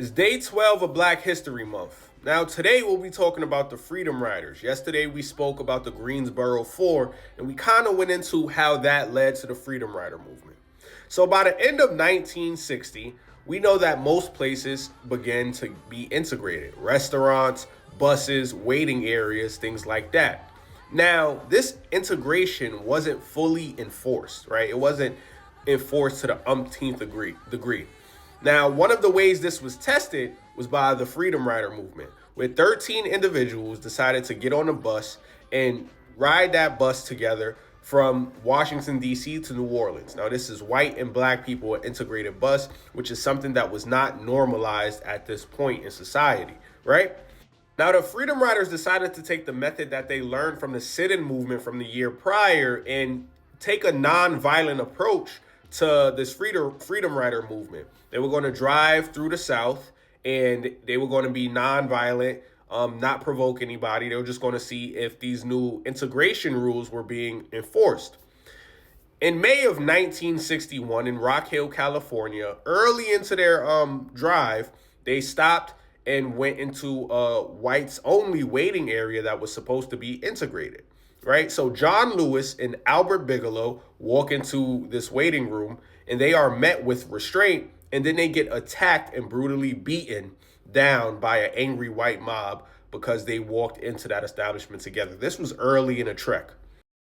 It's day 12 of Black History Month. Now, today we'll be talking about the Freedom Riders. Yesterday we spoke about the Greensboro Four, and we kind of went into how that led to the Freedom Rider movement. So, by the end of 1960, we know that most places began to be integrated: restaurants, buses, waiting areas, things like that. Now, this integration wasn't fully enforced, right? It wasn't enforced to the umpteenth degree. Now, one of the ways this was tested was by the Freedom Rider movement, where 13 individuals decided to get on a bus and ride that bus together from Washington, D.C. to New Orleans. Now, this is white and black people, an integrated bus, which is something that was not normalized at this point in society, right? Now, the Freedom Riders decided to take the method that they learned from the sit-in movement from the year prior and take a non-violent approach to this Freedom Rider movement. They were going to drive through the South, and they were going to be non-violent, not provoke anybody. They were just going to see if these new integration rules were being enforced. In May of 1961 in Rock Hill, California, early into their drive, they stopped and went into a whites only waiting area that was supposed to be integrated, right? So John Lewis and Albert Bigelow walk into this waiting room, and they are met with restraint, and then they get attacked and brutally beaten down by an angry white mob because they walked into that establishment together. This was early in a trek.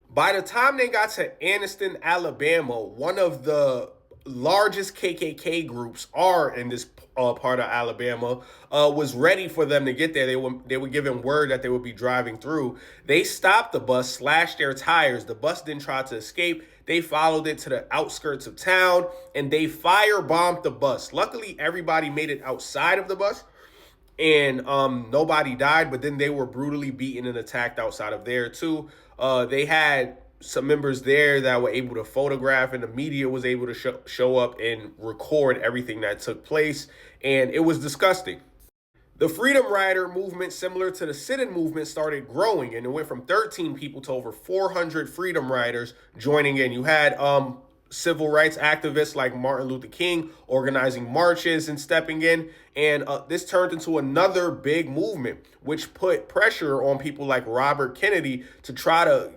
By the time they got to Anniston, Alabama, one of the largest KKK groups are in this part of Alabama, was ready for them to get there. They were given word that they would be driving through. They stopped the bus, slashed their tires. The bus didn't try to escape. They followed it to the outskirts of town, and they firebombed the bus. Luckily, everybody made it outside of the bus, and nobody died, but then they were brutally beaten and attacked outside of there too. They had some members there that were able to photograph, and the media was able to show up and record everything that took place, and it was disgusting. The Freedom Rider movement, similar to the sit-in movement, started growing, and it went from 13 people to over 400 Freedom Riders joining in. You had civil rights activists like Martin Luther King organizing marches and stepping in, and this turned into another big movement, which put pressure on people like Robert Kennedy to try to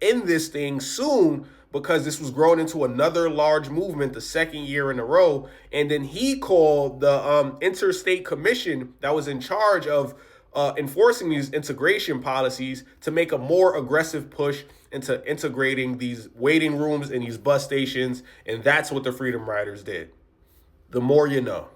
end this thing soon, because this was growing into another large movement the second year in a row. And then he called the Interstate Commission that was in charge of enforcing these integration policies to make a more aggressive push into integrating these waiting rooms and these bus stations. And that's what the Freedom Riders did. The more you know.